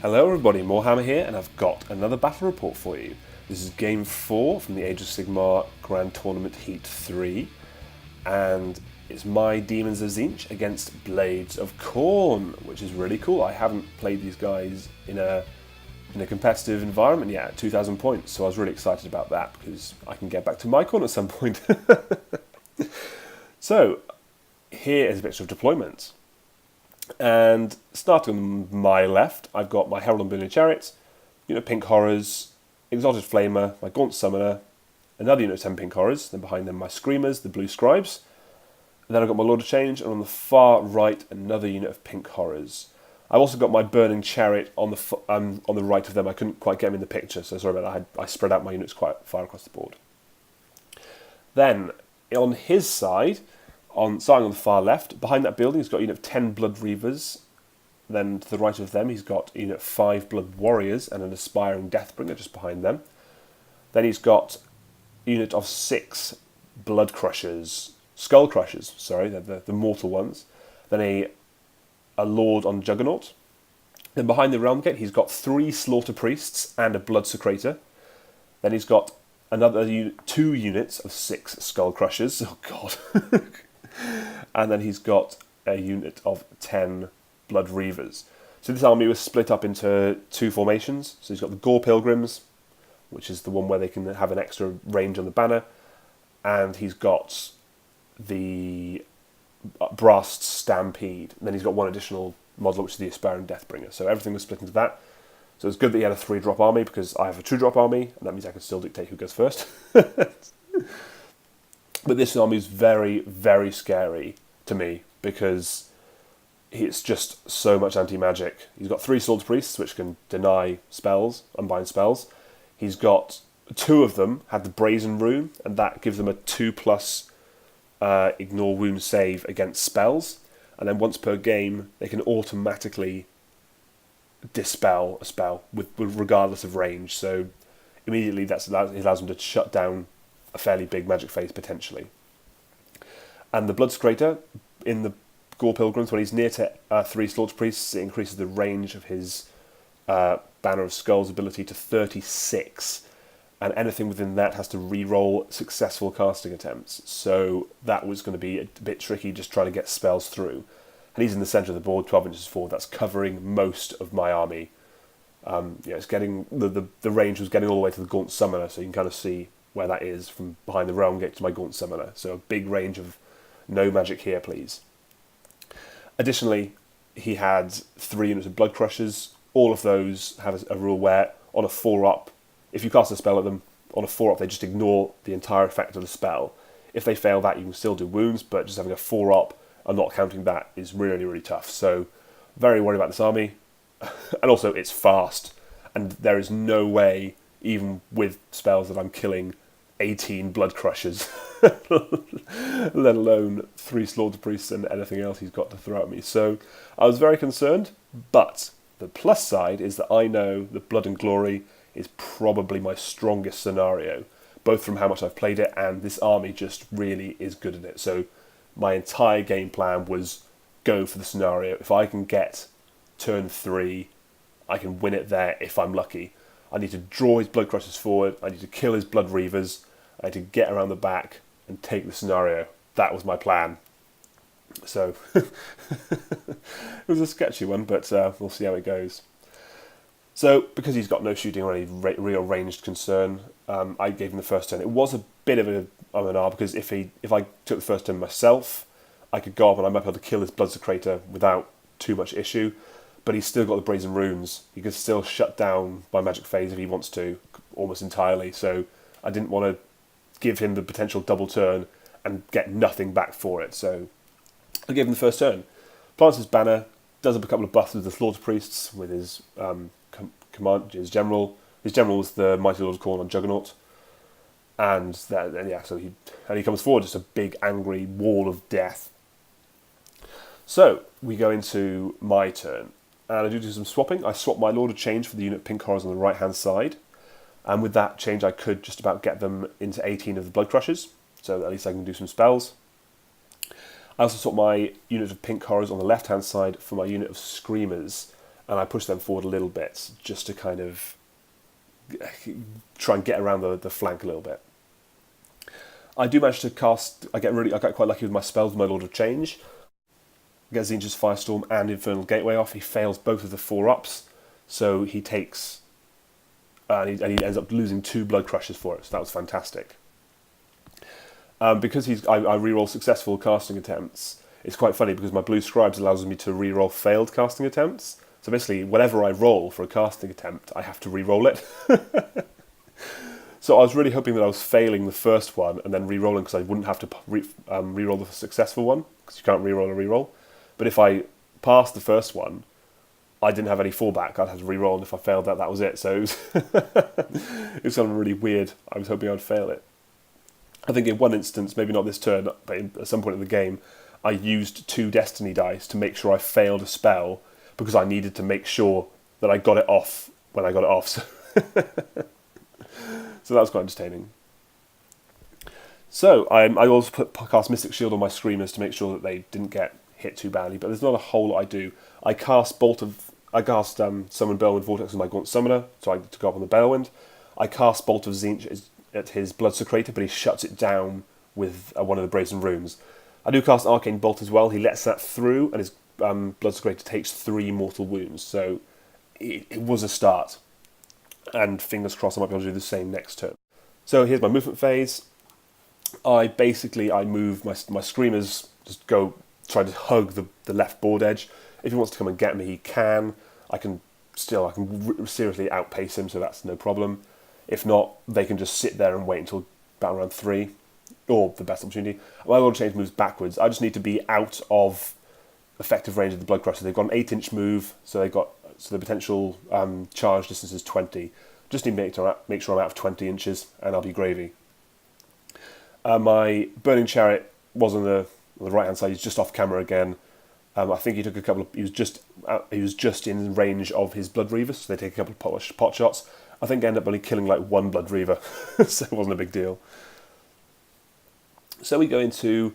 Hello everybody, Moarhammer here, and I've got another battle report for you. This is Game 4 from the Age of Sigmar Grand Tournament Heat 3, and it's my Demons of Tzeentch against Blades of Khorne, which is really cool. I haven't played these guys in a competitive environment yet at 2,000 points, so I was really excited about that because I can get back to my corner at some point. So, here is a picture of deployment. And starting on my left, I've got my Herald and Chariot, Pink Horrors, Exalted Flamer, my Gaunt Summoner, another unit of 10 Pink Horrors, then behind them my Screamers, the Blue Scribes, and then I've got my Lord of Change, and on the far right, another unit of Pink Horrors. I've also got my Burning Chariot on the right of them. I couldn't quite get them in the picture, so sorry about that. I spread out my units quite far across the board. Then, on his side, starting on the far left, behind that building, he's got a unit of 10 Blood Reavers. Then to the right of them, he's got a unit of 5 Blood Warriors and an Aspiring Deathbringer just behind them. Then he's got a unit of 6 Blood Crushers, Skull Crushers, sorry, they're the mortal ones. Then a Lord on Juggernaut. Then behind the Realm Gate, he's got 3 Slaughter Priests and a Blood Secretor. Then he's got another 2 units of 6 Skull Crushers. Oh god. And then he's got a unit of 10 Blood Reavers. So this army was split up into 2 formations. So he's got the Gore Pilgrims, which is the one where they can have an extra range on the banner. And he's got the Brast Stampede. And then he's got one additional model, which is the Aspiring Deathbringer. So everything was split into that. So it's good that he had a 3-drop army, because I have a 2-drop army, and that means I can still dictate who goes first. But this army is very, very scary to me because it's just so much anti-magic. He's got 3 Sword Priests, which can deny spells, unbind spells. He's got 2 of them have the Brazen Rune, and that gives them a 2+ ignore wound save against spells. And then once per game, they can automatically dispel a spell regardless of range. So immediately it allows them to shut down a fairly big magic phase potentially. And the Blood Secretor in the Gore Pilgrims, when he's near to 3 Slaughter Priests, it increases the range of his Banner of Skulls ability to 36, and anything within that has to re-roll successful casting attempts. So that was going to be a bit tricky, just trying to get spells through. And he's in the centre of the board, 12 inches forward. That's covering most of my army. It's getting the range was getting all the way to the Gaunt Summoner, so you can kind of see where that is from behind the Realm Gate to my Gaunt Summoner. So a big range of no magic here, please. Additionally, he had 3 units of Blood Crushers. All of those have a rule where on a 4-up, if you cast a spell at them, on a 4-up they just ignore the entire effect of the spell. If they fail that, you can still do wounds, but just having a 4-up and not counting that is really, really tough. So very worried about this army. And also it's fast, and there is no way, even with spells, that I'm killing 18 Blood Crushers, let alone 3 Slaughter Priests and anything else he's got to throw at me. So I was very concerned, but the plus side is that I know that Blood and Glory is probably my strongest scenario, both from how much I've played it, and this army just really is good at it. So my entire game plan was go for the scenario. If I can get turn 3, I can win it there if I'm lucky. I need to draw his Blood Crushers forward, I need to kill his Blood Reavers, I need to get around the back and take the scenario. That was my plan. So, it was a sketchy one, but we'll see how it goes. So, because he's got no shooting or any real ranged concern, I gave him the first turn. It was a bit of an R, because if I took the first turn myself, I could go up and I might be able to kill his Blood Secretor without too much issue. But he's still got the Brazen Runes. He can still shut down my magic phase if he wants to, almost entirely. So I didn't want to give him the potential double turn and get nothing back for it. So I gave him the first turn. Plants his banner, does up a couple of buffs with the Slaughter Priests, with his his general. His general was the Mighty Lord of Khorne on Juggernaut. So he comes forward, just a big angry wall of death. So we go into my turn. And I do some swapping. I swap my Lord of Change for the unit Pink Horrors on the right-hand side. And with that change, I could just about get them into 18 of the Blood Crushers. So at least I can do some spells. I also swap my unit of Pink Horrors on the left-hand side for my unit of Screamers. and I push them forward a little bit just to kind of try and get around the flank a little bit. I do manage to cast. I get quite lucky with my spells, my Lord of Change. I get Tzeentch's Firestorm and Infernal Gateway off. He fails both of the 4-ups, so he takes and he ends up losing 2 Blood Crushes for it. So that was fantastic. Because I reroll successful casting attempts. It's quite funny because my Blue Scribes allows me to reroll failed casting attempts. So basically, whenever I roll for a casting attempt, I have to reroll it. So I was really hoping that I was failing the first one and then re-rolling because I wouldn't have to re-roll the successful one, because you can't re-roll a re-roll. But if I passed the first one, I didn't have any fallback. I'd have to re-roll, and if I failed that was it. So it was, it was something really weird. I was hoping I'd fail it. I think in one instance, maybe not this turn, but at some point in the game, I used 2 Destiny dice to make sure I failed a spell because I needed to make sure that I got it off when I got it off. So that was quite entertaining. So I also cast Mystic Shield on my Screamers to make sure that they didn't get hit too badly, but there's not a whole lot I do. I cast Summon Bellwind Vortex with my Gaunt Summoner, so to go up on the Bellwind. I cast Bolt of Tzeentch at his Blood Secretor, but he shuts it down with one of the Brazen Runes. I do cast Arcane Bolt as well. He lets that through, and his Blood Secretor takes 3 mortal wounds, so it was a start. And fingers crossed I might be able to do the same next turn. So here's my movement phase. I move my Screamers, just go try to hug the left board edge. If he wants to come and get me, he can. I can seriously outpace him, so that's no problem. If not, they can just sit there and wait until battle round 3, or the best opportunity. My Lord of Change moves backwards. I just need to be out of effective range of the Blood Crusher. They've got an 8-inch move, so the potential charge distance is 20. Just need to make sure I'm out of 20 inches, and I'll be gravy. My Burning Chariot was on the right hand side. He's just off camera again. I think he took a couple of. He was just in range of his Blood Reavers, so they take a couple of pot shots. I think I ended up only killing like 1 Blood Reaver, so it wasn't a big deal. So we go into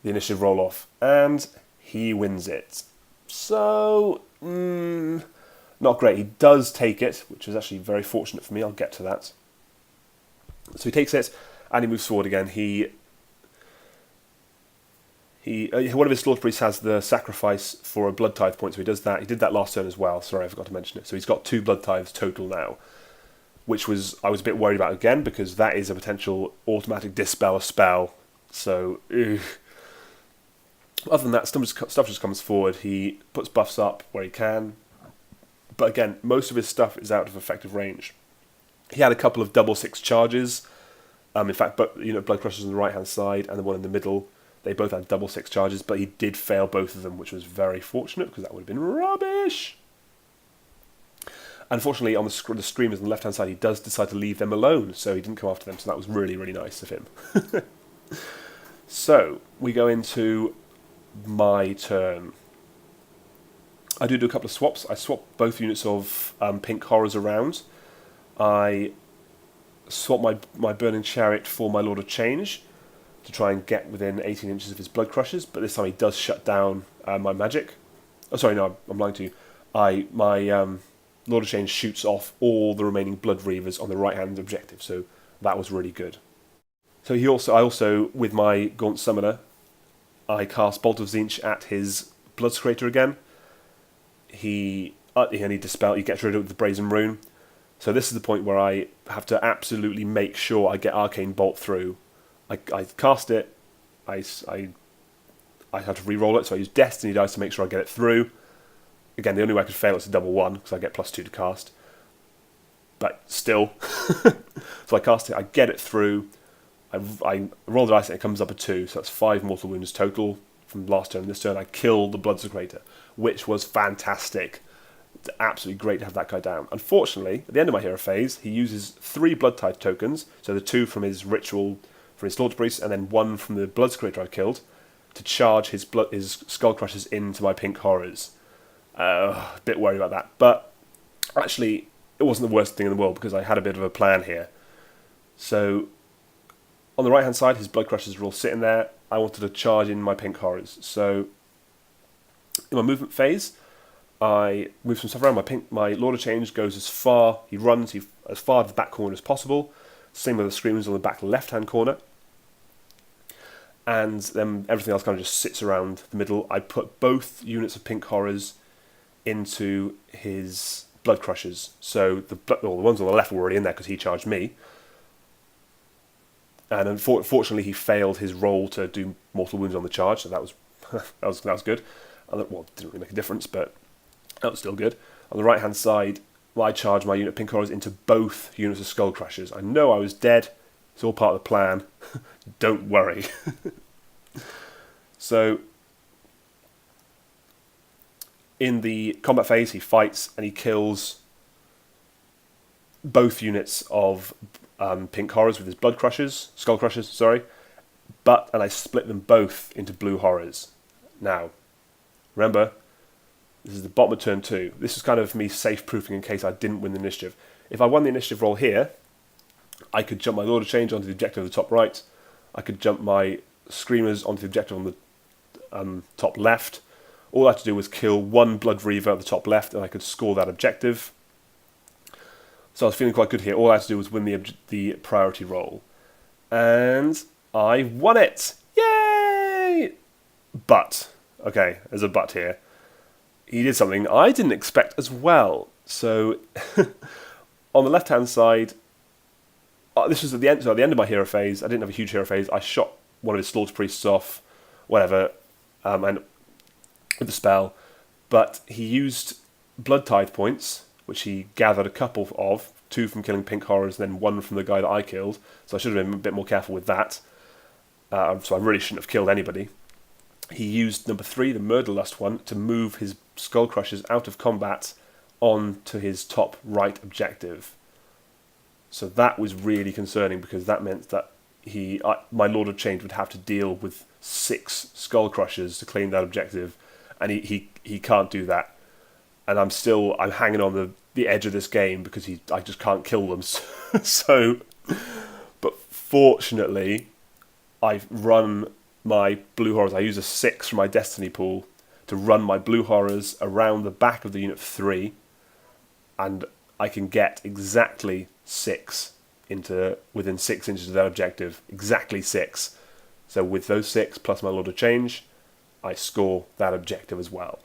the initiative roll off, and he wins it. So not great. He does take it, which is actually very fortunate for me. I'll get to that. So he takes it, and he moves forward again. One of his Slaughter Priests has the sacrifice for a Blood Tithe point, so he does that. He did that last turn as well. Sorry, I forgot to mention it. So he's got 2 Blood Tithes total now, which I was a bit worried about again, because that is a potential automatic dispel a spell. So, other than that, stuff just comes forward. He puts buffs up where he can. But again, most of his stuff is out of effective range. He had a couple of 6 charges. In fact, Blood Crushers on the right-hand side and the one in the middle, they both had 6 charges, but he did fail both of them, which was very fortunate, because that would have been rubbish. Unfortunately, on the Screamers on the left-hand side, he does decide to leave them alone, so he didn't come after them, so that was really, really nice of him. So, we go into my turn. I do a couple of swaps. I swap both units of Pink Horrors around. I swap my Burning Chariot for my Lord of Change to try and get within 18 inches of his Blood Crushers, but this time he does shut down my magic. Oh, sorry, no, I'm lying to you. My Lord of Change shoots off all the remaining Blood Reavers on the right-hand objective, so that was really good. So I also, with my Gaunt Summoner, I cast Bolt of Tzeentch at his Blood Secretor again. He gets rid of the Brazen Rune. So this is the point where I have to absolutely make sure I get Arcane Bolt through. I cast it, I have to re-roll it, so I use Destiny dice to make sure I get it through. Again, the only way I could fail is a double 1, because I get +2 to cast. But still. So I cast it, I get it through, I roll the dice and it comes up a 2, so that's 5 mortal wounds total from last turn. This turn I kill the Blood Secretor, which was fantastic. It's absolutely great to have that guy down. Unfortunately, at the end of my hero phase, he uses 3 Blood Tithe tokens, so the 2 from his ritual for his Slaughter Priest, and then 1 from the Blood Secretor I killed, to charge his Skull Crushers into my Pink Horrors. A bit worried about that. But actually, it wasn't the worst thing in the world, because I had a bit of a plan here. So, on the right-hand side, his Blood Crushers were all sitting there. I wanted to charge in my Pink Horrors. So, in my movement phase, I move some stuff around. My Lord of Change goes as far, he runs as far to the back corner as possible. Same with the Screamers on the back left-hand corner. And then everything else kind of just sits around the middle. I put both units of Pink Horrors into his Blood Crushers. So the ones on the left were already in there because he charged me. And unfortunately, he failed his roll to do mortal wounds on the charge, so that was that was good. Well, it didn't really make a difference, but that was still good. On the right-hand side, I charged my unit of Pink Horrors into both units of Skull Crushers. I know I was dead. It's all part of the plan. Don't worry. So, in the combat phase, he fights and he kills both units of Pink Horrors with his Skull Crushers, sorry. And I split them both into Blue Horrors. Now, remember, this is the bottom of turn 2. This is kind of me safe-proofing in case I didn't win the initiative. If I won the initiative roll here, I could jump my Lord of Change onto the objective on the top right. I could jump my Screamers onto the objective on the top left. All I had to do was kill one Blood Reaver at the top left, and I could score that objective. So I was feeling quite good here. All I had to do was win the priority roll. And I won it! Yay! But, okay, there's a but here. He did something I didn't expect as well. So, on the left-hand side, this was at the end of my hero phase. I didn't have a huge hero phase. I shot one of his Slaughter Priests off, whatever, and with the spell. But he used Blood Tithe points, which he gathered a couple of, 2 from killing Pink Horrors, and then 1 from the guy that I killed. So I should have been a bit more careful with that. So I really shouldn't have killed anybody. He used number 3, the Murderlust one, to move his Skull Crushers out of combat onto his top right objective. So that was really concerning because that meant that my Lord of Change would have to deal with 6 Skull Crushers to claim that objective, and he can't do that. And I'm hanging on the edge of this game because I just can't kill them. So, but fortunately, I've run my Blue Horrors. I use a 6 from my Destiny pool to run my Blue Horrors around the back of the unit 3, and I can get exactly 6 within 6 inches of that objective. Exactly 6. So with those 6 plus my Lord of Change, I score that objective as well.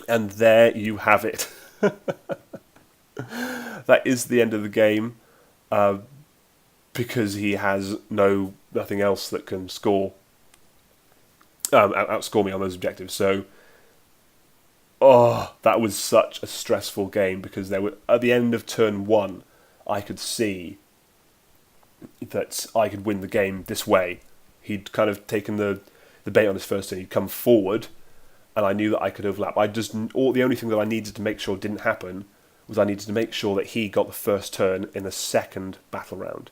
And there you have it. That is the end of the game, because he has nothing else that can outscore me on those objectives. So, that was such a stressful game because at the end of turn 1, I could see that I could win the game this way. He'd kind of taken the bait on his first turn. He'd come forward, and I knew that I could overlap. The only thing that I needed to make sure didn't happen was I needed to make sure that he got the first turn in the second battle round.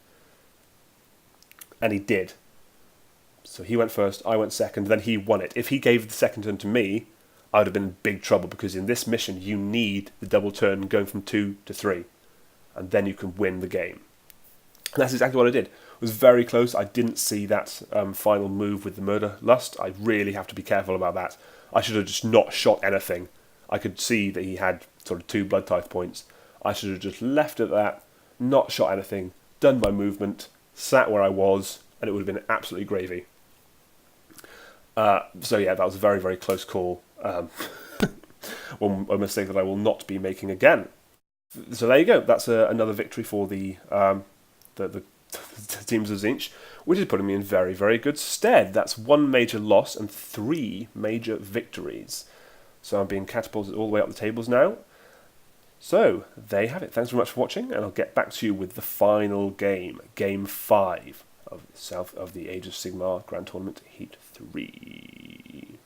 And he did. So he went first, I went second, then he won it. If he gave the second turn to me, I would have been in big trouble because in this mission you need the double turn going from 2 to 3. And then you can win the game. And that's exactly what I did. It was very close. I didn't see that final move with the Murder Lust. I really have to be careful about that. I should have just not shot anything. I could see that he had sort of 2 Blood Tithe points. I should have just left it at that, not shot anything, done my movement, sat where I was, and it would have been absolutely gravy. So yeah, that was a very, very close call. A mistake that I will not be making again. So there you go. That's another victory for the teams of Tzeentch, which is putting me in very, very good stead. That's 1 major loss and 3 major victories. So I'm being catapulted all the way up the tables now. So there you have it. Thanks very much for watching, and I'll get back to you with the final game, Game 5 of South of the Age of Sigmar Grand Tournament Heat 3.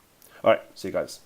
Alright, see you guys.